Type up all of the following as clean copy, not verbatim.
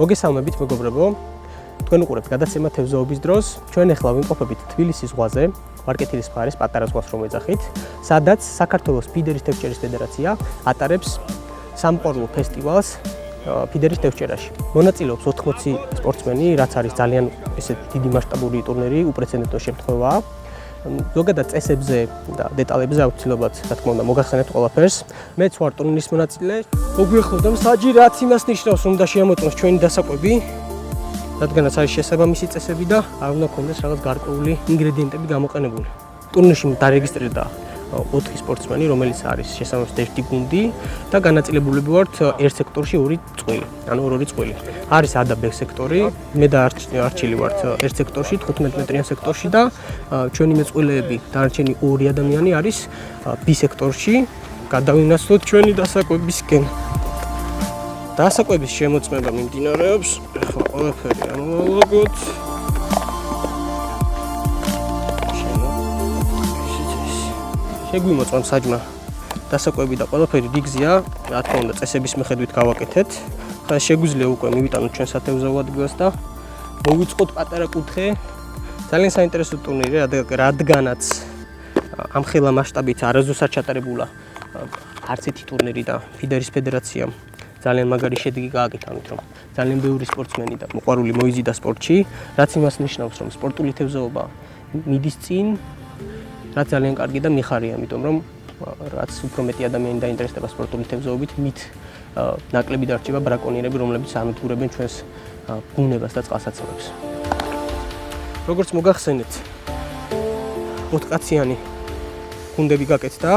მოგესალმებით მეგობრებო, თქვენ უყურებთ გადაცემა თევზაობის დროს. ჩვენ ახლა ვიმყოფებით თბილისის ზღვაზე, ვარკეთილის მხარის პატარა ზღვას რომ ეძახით, სადაც საქართველოს ფიდერის თევზჭერის ფედერაცია ატარებს სამყარო ფესტივალს ფიდერის თევზჭერაში. მონაწილეობს 80 სპორტსმენი, რაც არის ძალიან ესე დიდი მასშტაბური ტურნირი, უპრეცედენტო შემთხვევაა. ზოგადად წესებზე და დეტალებზე აუცილებლად, რა თქმა უნდა, მოგახსენებთ ყველაფერს. მეც ვარ ტურნირის მონაწილე. მოგვიახლოვდა მსაჯი, რაც იმას ნიშნავს, რომ უნდა შეამოწმოს ჩვენი დასაკვები, რადგანაც არის შესაბამისი წესები და არ უნდა გქონდეს რაღაც გარკვეული ინგრედიენტები გამოყენებული. ტურნირში დარეგისტრირდა 4 სპორტსმენი, რომელიც არის შესაბამისად ერთი გუნდი და განაწილებულები ვართ ერთ სექტორში 2 წყვილი, ანუ 2 წყვილი. არის A და B სექტორი, მე და არჩილი ვართ ერთ სექტორში, 15 მეტრიან სექტორში და ჩვენი მეწყვილეები, დანარჩენი 2 ადამიანი არის B სექტორში. გადავინაცვლოთ ჩვენი დასაკვებისკენ. დასაკვების შემოწმება მიმდინარეობს. ახლა ყველაფერი ამოვალაგოთ. შეგვიმოწმა მსაჯმა დასაკვები და ყველაფერი რიგზია, რა თქმა უნდა, წესების მიხედვით გავაკეთეთ. ხა შეგვიძლია უკვე მივიტანოთ ჩვენ სათევზაო ადგილას და მოვიწყოთ პატარა კუთხე. ძალიან საინტერესო ტურნირი, რადგანაც ამ ხელა მასშტაბით არასდროს არ ჩატარებულა არც ერთი ტურნირი და ფიდერის ფედერაციამ ძალიან მაგარი შედეგი გააკეთა, რომ ძალიან ბევრი სპორტსმენი და მოყვარული მოიზიდა სპორტში, რაც იმას ნიშნავს, რომ სპორტული თევზაობა მიდის წინ, რაც ძალიან კარგი და მიხარია, იმიტომ რომ რაც უფრო მეტი ადამიანი დაინტერესდება სპორტული თევზაობით, მით ნაკლები დარჩება ბრაკონიერები, რომლებიც ანადგურებენ ჩვენს ბუნებას და წყალსაცავებს. როგორც მოგახსენეთ, 4 კაციანი გუნდები გაკეთდა.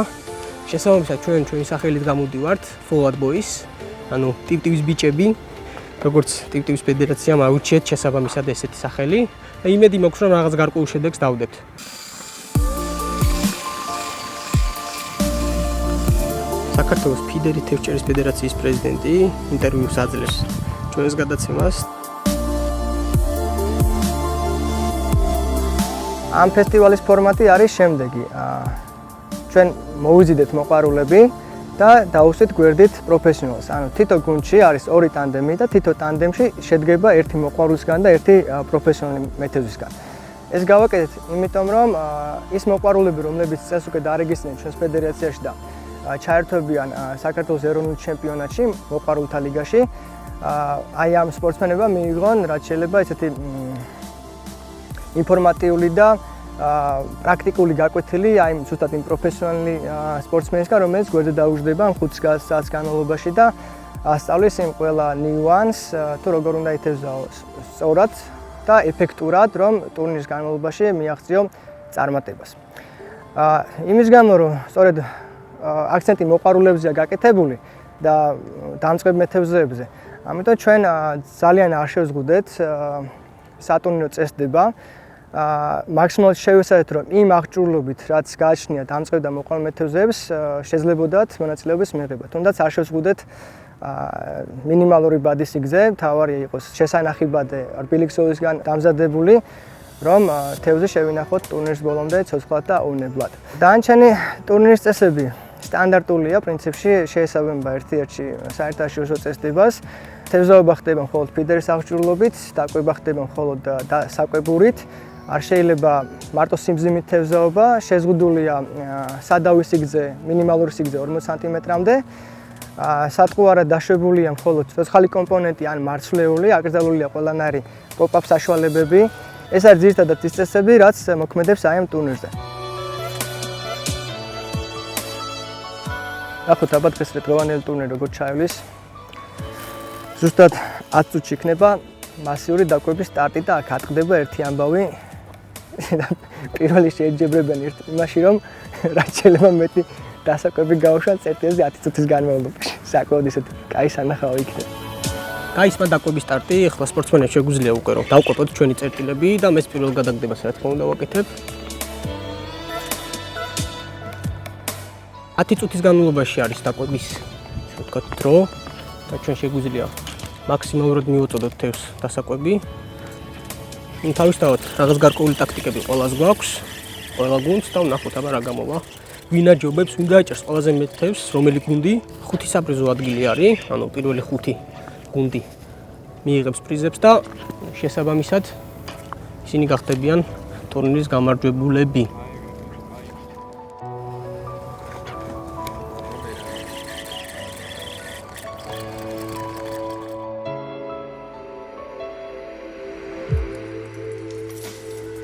შესაბამისად ჩვენი სახელით გამოდივართ Forward Boys, ანუ ტივტივის ბიჭები, როგორც ტივტივის ფედერაციამ აუჩიეთ შესაბამისად ესეთი სახელი და იმედი მაქვს, რომ რაღაც გარკვეულ შედეგს დავდებთ. საქართველოს ფიდერის თევზჭერის ფედერაციის პრეზიდენტი ინტერვიუს აძლევს ჩვენს გადაცემას. ამ ფესტივალის ფორმატი არის შემდეგი. ჩვენ მოვიზიდეთ მოყვარულები და დავუსვით გვერდით პროფესიონალს. ანუ თითო გუნდში არის 2 ტანდემი და თითო ტანდემში შედგება ერთი მოყვარულისგან და ერთი პროფესიონალი მეთევზისგან. ეს გავაკეთეთ იმიტომ, რომ ის მოყვარულები, რომლებიც წელს უკვე დარეგისტრირდნენ ჩვენს ფედერაციაში და ჩაერთვებიან საქართველოს ეროვნულ ჩემპიონატში, მოყვარულთა ლიგაში, აი ამ სპორტსმენებმა მიიღონ, რაც შეიძლება ესეთი ინფორმატიული და პრაქტიკული გაკვეთილი აი ზუსტად იმ პროფესიონალი სპორტსმენისგან, რომელიც გვერდზე დაუждდება 5 საათის განმავლობაში და ასწავლის იმ ყველა ნიუანსს, თუ როგორ უნდა ითევზაო სწორად და ეფექტურად, რომ ტურნირის განმავლობაში მიაღწიო წარმატებას. იმის გამო, რომ სწორედ აქცენტი მოყვარულებზეა გაკეთებული და დამწყებ მეთევზეებზე, ამიტომ ჩვენ ძალიან არ შევზღუდეთ სატურნირო წესდება. მაქსიმალურად შევეცადეთ, რომ იმ აღჭურვილობით, რაც გააჩნია დამწყებ და მოყვარულ მეთევზეებს, შეძლებოდათ მონაწილეობის მიღება. თუნდაც არ შევზღუდეთ მინიმალური ბადის სიგრძე, თავარი იყოს შესანახი ბადე რბილი ქსოვილისგან დამზადებული, რომ თევზი შევინახოთ ტურნირის ბოლომდე ცოცხლად და აუნებლად. დანარჩენი ტურნირის წესები სტანდარტულია, პრინციპში შეესაბამება ერთ-ერთი საერთაშორისო წესდებას. თევზაობა ხდება მხოლოდ ფიდერის აღჭურვილობით, დაკვება ხდება მხოლოდ საკვებურით. არ შეიძლება მარტო სიმძიმით თევზაობა, შეზღუდულია სადავის სიგრძე, მინიმალური სიგრძე 40 სანტიმეტრამდე. სატყუარად დაშვებულია მხოლოდ ცოცხალი კომპონენტი ან მარცვლეული, აკრძალულია ყველანაირი პოპ-აპ საშუალებები. ეს არის ძირითადად ის წესები, რაც მოქმედებს აი ამ ტურნირზე. ახლა დაბა დღეს რეტროვანელი ტურნირი როგორ ჩაივლის. ზუსტად 10 წუთში იქნება მასიური დაკვების სტარტი და აქ ატყდება ერთი ამბავი. პირველი შეეჯებრებიან იმაში, რომ რაც შეიძლება მეტი დასაკვები გაუშვან წერტილზე 10 წუთის განმავლობაში. საკმაოდ ისეთი კაი სანახავი იქნება. გაისმა დაკვების სტარტი, ახლა სპორტსმენებს შეგვიძლია უკვე რომ დავკვეთოთ ჩვენი წერტილები და მეს პირველ გადაგდებას რა თქმა უნდა ვაკეთებ. 10 წუთის განმავლობაში არის დაკვების, ასე ვთქვათ, დრო და ჩვენ შეგვიძლია მაქსიმალურად მივუწოდოთ თევზს დასაკვები. თავისთავად რაღაც გარკვეული ტაქტიკები ყველას გვაქვს, ყველა გუნდს და ვნახოთ აბა რა გამოვა. ვინ აჯობებს, ვინ გააჭერს ყველაზე მეტ თევზს, რომელი გუნდი 5 საპრიზო ადგილი არის, ანუ პირველი 5 გუნდი მიიღებს პრიზებს და შესაბამისად ისინი გახდებიან ტურნირის გამარჯვებულები.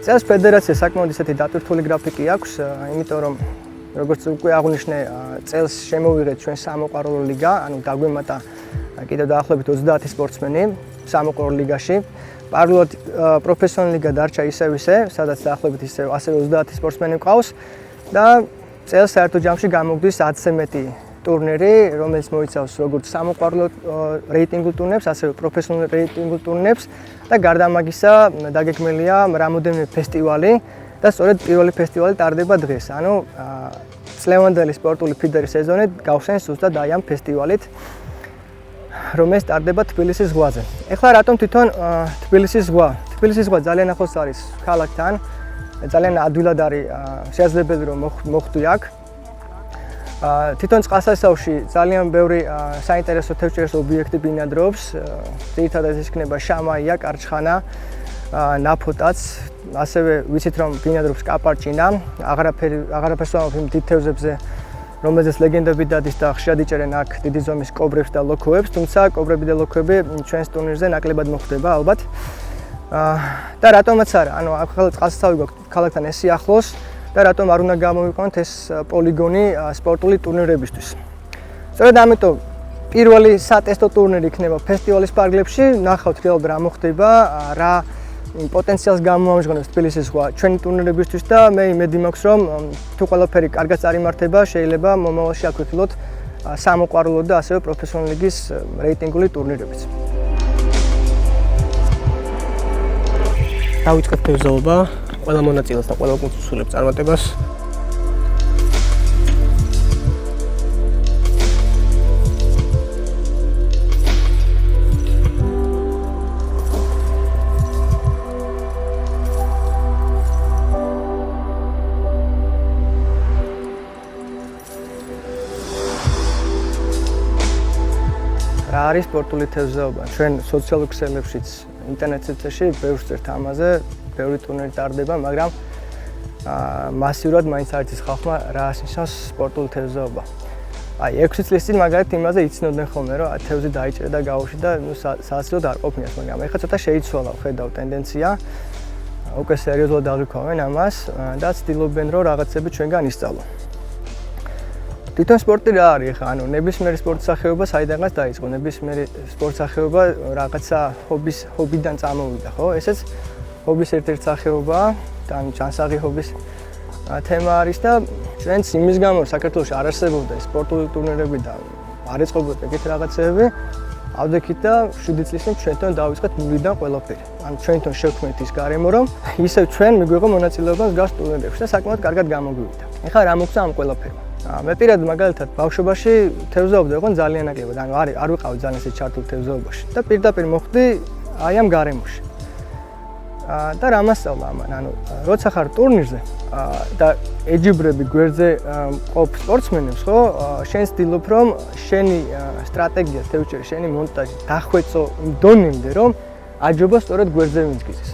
წელს ფედერაციას საკმაოდ ისეთი დატვირთული გრაფიკი აქვს, იმიტომ რომ როგორც უკვე აღვნიშნე, წელს შემოვიღეთ ჩვენ სამოყვარულო ლიგა, ანუ დაგვემატა კიდევ დაახლოებით 30 სპორტსმენი სამოყვარულო ლიგაში. პარალელურად პროფესიონალური ლიგა დარჩა ისევ, სადაც დაახლოებით ასევე 30 სპორტსმენი მყავს და წელს საერთო ჯამში გამოგდის 10-ზე მეტი ტურნირი, რომელიც მოიცავს როგორც სამოყვარულო რეიტინგულ ტურნირებს, ასევე პროფესიონალურ რეიტინგულ ტურნირებს და გარდა ამისა დაგეგმილია რამოდენიმე ფესტივალი და სწორედ პირველი ფესტივალი ტარდება დღეს. ანუ წლევანდელი სპორტული ფიდერის სეზონი გავხსენს ზუსტად აი ამ ფესტივალით, რომელიც ტარდება თბილისის ზღვაზე. ეხლა რატომ თვითონ თბილისის ზღვა? თბილისის ზღვა ძალიან ახლოს არის ქალაქთან, ძალიან ადვილად არის შესაძლებელი რომ მოხვდე აქ. თვითონ წყალსაცავში ძალიან ბევრი საინტერესო თევზჭერის ობიექტი ბინადრობს. ძირითადად ეს იქნება შამაია, კარჩხანა, ნაფოტაც, ასევე ვიცით რომ ბინადრობს კაპარჭინა, აღარაფერს ვამბობ იმ დიდ თევზებზე, რომელზეც ლეგენდები დადის და ხშირად იჭერენ აქ დიდი ზომის კობრებს და ლოქოებს, თუმცა კობრები და ლოქოები ჩვენს ტურნირზე ნაკლებად მოხვდება ალბათ. და რატომაც არა, ანუ აქ წყალსაცავი გვაქვს ქალაქთან ეს ახლოს და რატომ არ უნდა გამოვიყენოთ ეს პოლიგონი სპორტული ტურნირებისთვის. სწორედ ამიტომ პირველი სატესტო ტურნირი იქნება ფესტივალის პარკლებში, ნახავთ რეალურად რა მოხდება, რა პოტენციალს გამოამჟღავნებს თბილისის ზღვა ჩვენი ტურნირებისთვის და მე იმედი მაქვს რომ თუ ყველაფერი კარგად წარიმართება, შეიძლება მომავალში აქ ვიხილოთ სამოყვარულო და ასევე პროფესიონალური ლიგის რეიტინგული ტურნირებიც. დავიწყეთ თევზაობა, ყველა მონაწილეს და ყველა კუნძულებს წარმატებას. რა არის სპორტული თევზაობა? ჩვენ სოციალურ ქსელებშიც, ინტერნეტში ბევრს წერთ ამაზე, ბევრი ტურნირი ტარდება, მაგრამ მასიურად მაინც არ იცის ხალხმა რა ნიშნავს სპორტული თევზაობა. აი 6 წლის წინ მაგალითად იმაზე იცნობდნენ ხოლმე, რომ თევზი დაიჭრა და გაუშვი და სასაცილოდ არ ყოფნიათ, მაგრამ ეხლა ცოტა შეიცვალა, ხედავ ტენდენცია. უკვე სერიოზულად აღიქვამენ ამას და ცდილობენ რომ რაღაცები ჩვენგან ისწავლონ. თვითონ სპორტი რა არის ხა, ანუ ნებისმიერი სპორტის სახეობა საიდანაც დაიწყო, ნებისმიერი სპორტის სახეობა რაღაცა ჰობიდან წამოვიდა, ხო? ესეც ჰობის ერთ-ერთი სახეობაა და ჯანსაღი ჰობის თემა არის და ჩვენც იმის გამო საქართველოში არ არსებობდა სპორტული ტურნირები და არ ეწყობოდა ეგეთ რაღაცეები, ავდექით და 7 წლის წინ ჩვენთან დავიწყეთ ნულიდან ყველაფერი. ანუ ჩვენთან შევქმნით ის გარემო, რომ ისევ ჩვენ მიგვიღო მონაწილეობა გას ტურნირებში და საკმაოდ კარგად გამოგვივიდა. ეხლა რა მოხდა ამ ყველაფერმა? მე პირადად მაგალითად ბავშვობაში თევზაობდა იყო ძალიან ნაკლებად, ანუ არ ვიყავი ძალიან ისე ჩართული თევზაობაში და პირდაპირ მოხვდი აი ამ გარემოში. და რა მასწავლა ამან, ანუ როცა ხარ ტურნირზე და ეჯიბრები გვერდზე ყოფ სპორტსმენებს, ხო, შენ ცდილობ რომ შენი სტრატეგია თევზჭერის, შენი მონტაჟი დახვეწო იმ დონემდე, რომ აჯობა სწორედ გვერდზე ვინძგიზეს.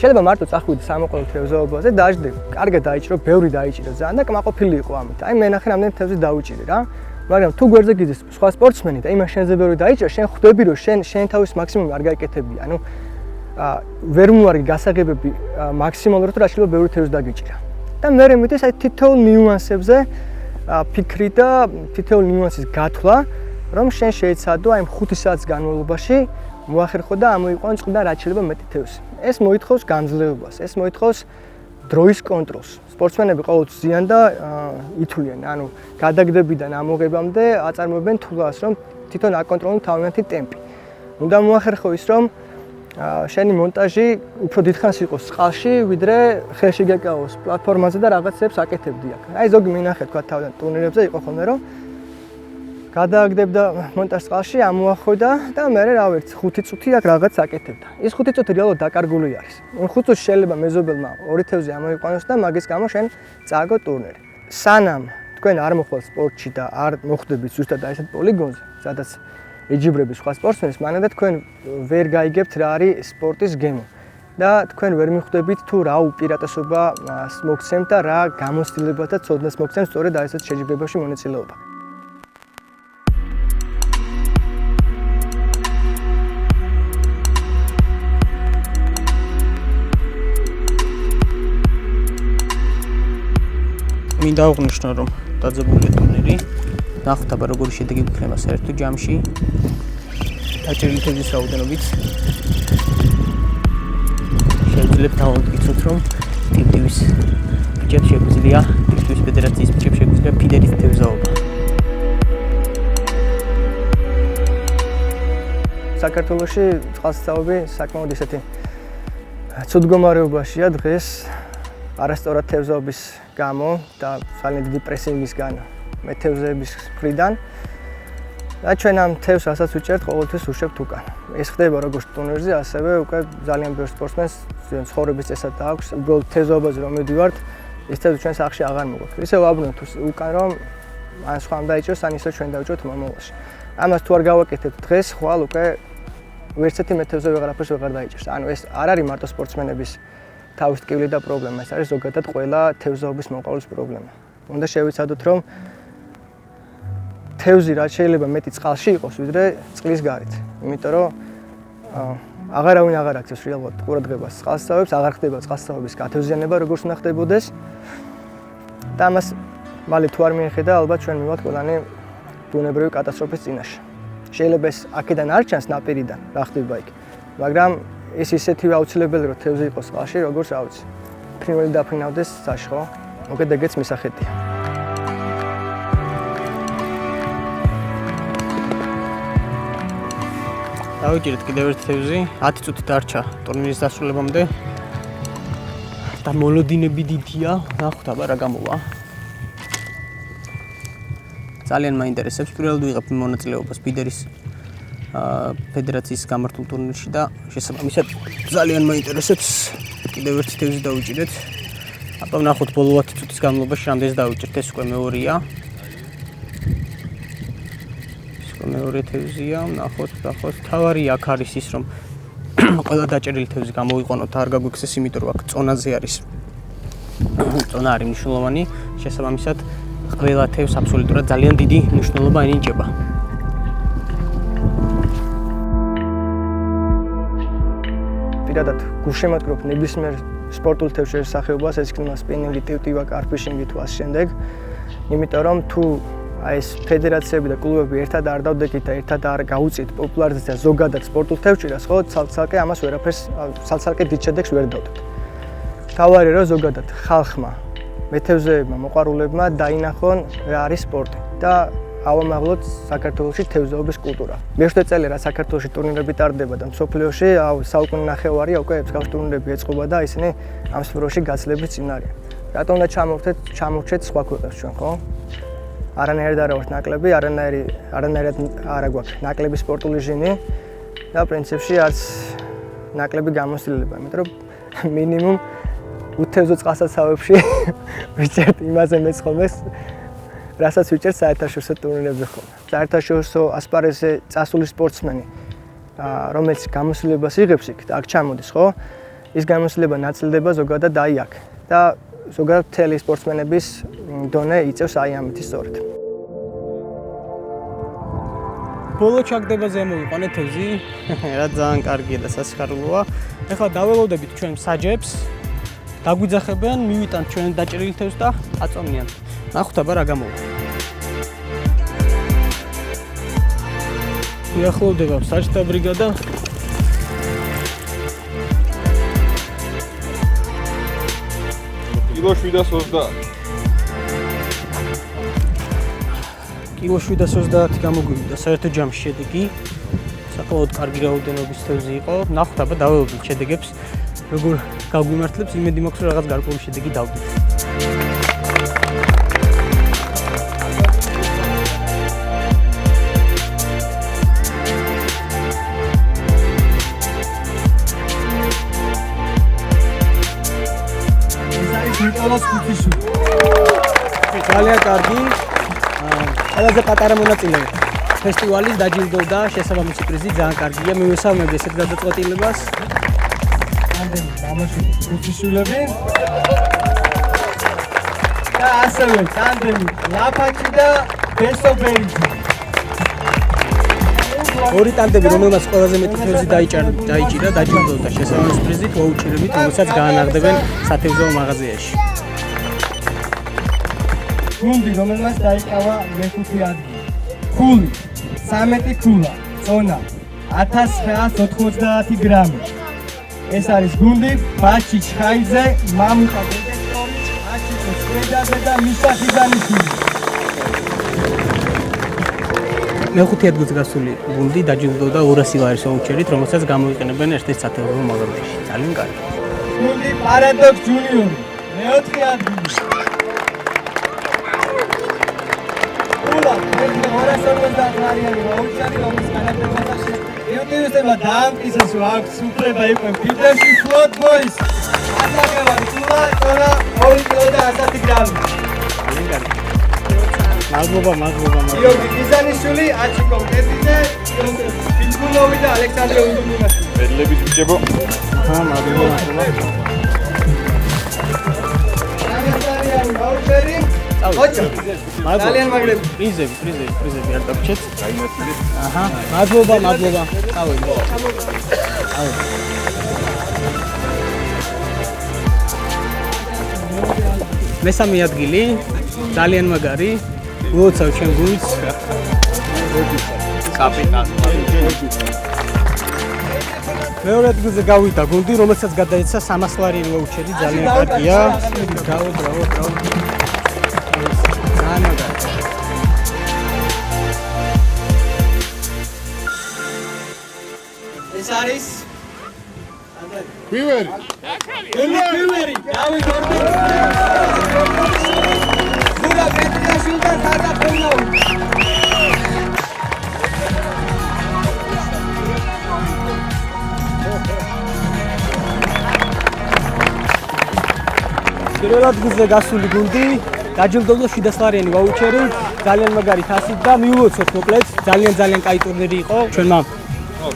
შეიძლება მარტო წახვიდე სამოყვარულო თევზაობაზე, დაждდები, კარგად დაიჭირო, ბევრი დაიჭირო ძალიან და კმაყოფილი იყო ამით. აი მე ნახე რამდენი თევზი დავიჭირე რა. მაგრამ თუ გვერდზე გიზეს სხვა სპორტსმენი და იმას შენზე ბევრი დაიჭირა, შენ ხვდები რომ შენ თავის მაქსიმუმი არ გაიკეთებია. ანუ ვერ მოარგი გასაღებები მაქსიმალურად რა შეიძლება ბევრი თევზი დაგიჭირა. და მე მეც აი თითოეულ ნიუანსებზე ფიქრი და თითოეულ ნიუანსის გათვლა, რომ შენ შეეცადო აი 5 საათის განმავლობაში მოახერხო და ამოიყვანო წყლიდან რაც შეიძლება მეტი თევზი. ეს მოითხოვს გამძლეობას, ეს მოითხოვს დროის კონტროლს. სპორტსმენები ყოველთვის ზიან და ითვლიან, ანუ გადაგდებიდან ამოღებამდე აწარმოებენ თვლას, რომ თვითონ აკონტროლონ თავიანთი ტემპი. უნდა მოახერხო ის, რომ შენი მონტაჟი უფრო დიდხანს იყოს წყალში, ვიდრე ხელში გეკავოს პლატფორმაზე და რაღაცებს აკეთებდი აქ. აი ზოგი მინახე თქვა თავიდან ტურნირებზე იყო ხოლმე, რომ გადააგდებდა მონტაჟს წყალში, ამოახვდა და მე რა ვერც 5 წუთი აქ რაღაც აკეთებდა. ის 5 წუთი რეალურად დაკარგული არის. 5 წუთში შეიძლება მეზობელმა 2 თევზი ამოიყვანოს და მაგის გამო შენ წააგო ტურნირი. სანამ თქვენ არ მოხვალთ სპორტში და არ მოხვდებით ზუსტად აი ესეთ პოლიგონზე, სადაც ეჯიბრები სხვა სპორტსმენს, მანამდე თქვენ ვერ გაიგებთ რა არის სპორტის გემო. და თქვენ ვერ მიხვდებით თუ რა უპირატესობა მოგცემთ და რა გამოცდილებას და ცოდნას მოგცემთ სწორედ აი ესეთ შეჯიბრებებში მონაწილეობა. მინდა აღვნიშნო, რომ დაძაბულია ტურნირი. ნახოთ აბა როგორი შედეგი იქნება საერთო ჯამში. დაჭერილი თევზის რაოდენობით. შევძლებთ დავამტკიცოთ, რომ ტივტივის ბიჭებს შეგვიძლია, ტივტივის ფედერაციის ბიჭებს შეგვიძლია ფიდერის თევზაობა. საქართველოში წყალსაცავები საკმაოდ ისეთი ცუდ მდგომარეობაშია დღეს არასწორად თევზაობის გამო და ძალიან დიდი პრესინგისგან მეთევზეების მხრიდან. და ჩვენ ამ თევზს რასაც ვიჭერთ, ყოველთვის ვუშვებთ უკან. ეს ხდება როგორც ტურნირზე, ასევე უკვე ძალიან ბევრ სპორტსმენს ცხოვრების წესად აქვს. უბრალოდ თევზაობაზე რომ მივდივართ, ეს თევზი ჩვენ სახლში აღარ მოგვაქვს. ისე ვაბრუნოთ უკან, რომ ან სხვამ დაიჭერს, ან ისე ჩვენ დავიჭერთ მომავალში. ამას თუ არ გავაკეთებთ დღეს, ხვალ უკვე ვერცერთი მეთევზე ვეღარაფერს ვეღარ დაიჭერს. ანუ ეს არ არის მარტო სპორტსმენების თავის ტკივილი და პრობლემა, ეს არის ზოგადად ყველა თევზაობის მოყავლის პრობლემა. უნდა შევიცადოთ, რომ თევზი რაც შეიძლება მეტი წყალში იყოს, ვიდრე წყლის გარეთ. იმიტომ რომ აღარავინ აღარ აქცევს რეალურად ყურადღებას წყალსაცავებს, აღარ ხდება წყალსაცავების გათევზიანება, როგორც უნდა ხდებოდეს. და ამას მალე თუ არ მიეხედა, ალბათ ჩვენ მივავალთ ყველანი ბუნებრივი კატასტროფის წინაშე. შეიძლება ეს აქედან არ ჩანს ნაპირიდან, რა ხდება იქ, მაგრამ ეს ისეთივე აუცილებელი რომ თევზი იყოს წყალში, როგორც რა ვიცი. ფრინველი დაფრინავდეს საში, ხო? მოკედ ეგეც მისახედია. დავიჭერეთ კიდევ ერთი თევზი, 10 წუთი დარჩა ტურნირის დასრულებამდე. და მოლოდინები დიდია, ნახოთ აბა რა გამოვა. ძალიან მაინტერესებს, პირველად ვიღებ მონაწილეობას ფიდერის ფედერაციის გამართულ ტურნირში და შესაბამისად ძალიან მაინტერესებს კიდევ ერთი თევზი დავიჭირეთ. აბა ვნახოთ ბოლო 10 წუთის განმავლობაში რამდენს დავიჭერთ, ეს უკვე მეორეა. მეორე თევზია, ვნახოთ. თავარი აქ არის ის, რომ ყველა დაჭერილი თევზი გამოვიყონოთ, არ გაგვიქცეს, იმიტომ რომ აქ წონაზე არის. წონა არის მნიშვნელოვანი, შესაბამისად ყველა თევზს აბსოლუტურად ძალიან დიდი მნიშვნელობა ენიჭება. პირადად გულშემატკივრობ ნებისმიერ სპორტულ თევზის შესახებას, ეს იქნება სპინინგი, ტივტივა, კარფიშინგი თუ ასე შემდეგ. იმიტომ რომ თუ აი ეს ფედერაციები და კლუბები ერთად არ დავდეკით და ერთად არ გაუწიეთ პოპულარიზაცია ზოგადად სპორტულ თევზჭირას, ხო, ცალ-ცალკე ამას ვერაფერს ცალ-ცალკე დიდ შედეგს ვერ დავდოთ. თავარი რომ ზოგადად ხალხმა, მეთევზეებმა, მოყვარულებმა დაინახონ რა არის სპორტი და ავამაღლოთ საქართველოში თევზაობის კულტურა. მე-7 წელი რა საქართველოში ტურნირები ტარდება და მსოფლიოში საუკუნე ნახევარია უკვე მსგავს ტურნირები ეწყობა და ისინი ამ სფეროში გაცილებით წინ არიან. რატომ უნდა ჩამოვჩეთ სხვა ქვეყნებს ჩვენ, ხო? არანაირად არ ვართ ნაკლები, არანაირად არ აგვაქვს ნაკლები სპორტული ჟინი და პრინციპში არც ნაკლები გამოცდილება, იმიტომ რომ მინიმუმ უთევზო წყალსაცავებში ვიჭერთ იმაზე მეცხოვეს, რასაც ვიჭერთ საერთაშორისო ტურნირებზე ხოლმე. საერთაშორისო ასპარეზზე წასული სპორტსმენი, რომელიც გამოცდილებას იღებს იქ და აქ ჩამოდის, ხო? ის გამოცდილება ნაწილდება ზოგადად აი აქ და ზოგადად მთელი სპორტსმენების დონე იწევს აი ამით სწორედ. ბოლო ჩაგდებაზე ამოვიყვანე თევზი, რა ძალიან კარგია და სასიხარულოა. ეხლა დაველოდებით ჩვენ საჯებს, დაგვიძახებენ, მივიტანთ ჩვენ დაჭერილი თევზს და აწვენიან. ნახოთ აბა რა გამოვა. მიახლოვდება საჯთა ბრიგადა. კილო 730. კილო 730 გამოგვივიდა საერთო ჯამში შედეგი. საკმაოდ კარგი რაოდენობის თევზი იყო. ნახოთ აბა დაველოდებით შედეგებს. როგორ გაგვიმართლებს, იმედი მაქვს, რომ რაღაც გარკვეული შედეგი დავდეთ. ნიკოლას ქუთიშვილი. ძალიან კარგი. ყველაზე პატარა მონაწილე. ფესტივალის დაჯილდოვდა შესაბამისი პრიზი ძალიან კარგია. მივესალმები ესეთ გადაწყვეტილებას. ამდენი გამარჯვება პროფესიონალები. და ასევე ამდენი ლაფაჭი და ბესობერიძე. ორი ტანდემი, რომელმაც ყველაზე მეტი თევზი დაიჭირა, დაჯილდოვდა შესაბამისი პრიზით, ვაუჩერებით, რომელსაც გაანაღდებენ სათევზაო მაღაზიაში. გუნდი, რომელმაც დაიკავა მეხუთე ადგილი. ქული, 13 ქულა, წონა 1990 გრამი. ეს არის გუნდი ბაჩი ჩხაიძე, მამუკა დეტექტორი, აჩიკო სვედაძე და მიშა ხიდანიშვილი. მეხუთე ადგილზე გასული გუნდი დაჯილდოვდა 200 ლარის ვაუჩერით, რომელსაც გამოიყენებენ ერთ-ერთ სათევზაო მაღაზიაში. ძალიან კარგი. გუნდი პარადოქს ჯუნიორი, მეოთხე ადგილი. ქულა, 250 ლარიანი ვაუჩერი, რომლის განაწილებაში იუტიუსებმა დაამტკიცეს, რომ აქვს უფლება იყვნენ ფიდერში ფლოთ ბოის. ატაკევარი ქულა, წონა 2 კილო და 100 გრამი. მადლობა. გიორგი გიზანიშვილი, აჩიკო კეზიძე, იოსებ ბიძგულოვი და ალექსანდრე უდუმუნაშვილი. მედლების ბიჭებო. მადლობა. სამასარიანი ვაუჩერი. ოჩა. ძალიან მაგრები. პრიზები არ დაგჭეთ. გაიმართლეთ. აჰა, მადლობა. წავედი. მესამე ადგილი, ძალიან მაგარი. ულოცავ ჩემ გუნდს. კაპიტანი. მეორე ადგილზე გავიდა გუნდი, რომელსაც გადაეცა 300 ლარი ვაუჩერი, ძალიან კარგია. ბრავო. ძალიან მაგარი. ეს არის ვივერი. ემიკვერი, დავით ორბელი. ზურა პეტრიაშვილთან გადაყოლავი. პირველ ადგილზე გასული გუნდი დაჯილდოვდა 700 ლარიანი ვაუჩერით, ძალიან მაგარი თასით და მიულოცოთ მოკლედ, ძალიან კაი ტურნირი იყო ჩვენმა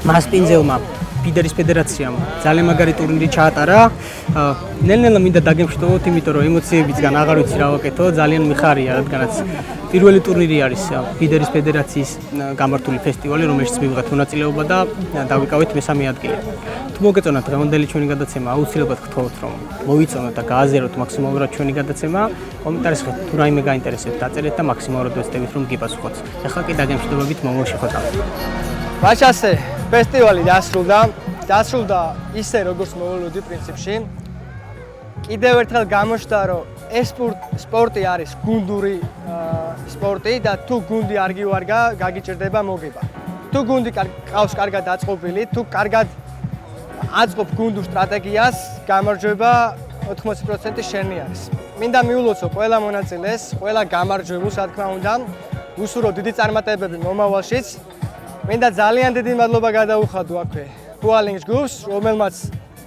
მასპინძელმა ფიდერის ფედერაციამ. ძალიან მაგარი ტურნირი ჩაატარა. ნელ-ნელა მინდა დაგემშვიდობოთ, იმიტომ რომ ემოციებისგან აღარ ვიცი რა ვაკეთო, ძალიან მიხარია, რადგანაც პირველი ტურნირი არის ფიდერის ფედერაციის გამართული ფესტივალი, რომელშიც მივიღეთ მონაწილეობა და დავიკავეთ მესამე ადგილი. თუ მოგეწონათ დღევანდელი ჩვენი გადაცემა, აუცილებლად გთხოვთ, რომ მოვიწონოთ და გააზიაროთ მაქსიმალურად ჩვენი გადაცემა. კომენტარში თუ რაიმე გაინტერესებთ, დაწერეთ და მაქსიმალურად ვეცდებით, რომ გიპასუხოთ. ახლა კი დაგემშვიდობებით, მომავალში ხვდებით. ვაჩასე, ფესტივალი დასრულდა ისე როგორც მოვლოდი პრინციპში. კიდევ ერთხელ გამოჩნდა, რომ ეს სპორტი არის გუნდური სპორტი და თუ გუნდი არ გივარგა, გაგიჭირდება მოგება. თუ გუნდი ყავს კარგად აწყობილი, თუ კარგად აწყობ გუნდურ სტრატეგიას, გამარჯვება 80% შენი არის. მინდა მიულოცო ყველა მონაწილეს, ყველა გამარჯვებულს, რა თქმა უნდა, უსურო დიდი წარმატებები მომავალშიც. მინდა ძალიან დიდი მადლობა გადაუხადო აქვე ფუალინგს ჯგუფს, რომელმაც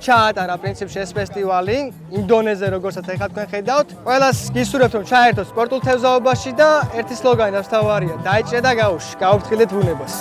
ჩაატარა პრინციპში ეს ფესტივალი იმ დონეზე, როგორცაც ახლა თქვენ ხედავთ. ყველას გისურვებთ, რომ ჩაერთოთ სპორტულ თევზაობაში და ერთი სლოგანი დასთავარია: დაიჭრე და გაუშვი, გაუფრთხილეთ ბუნებას.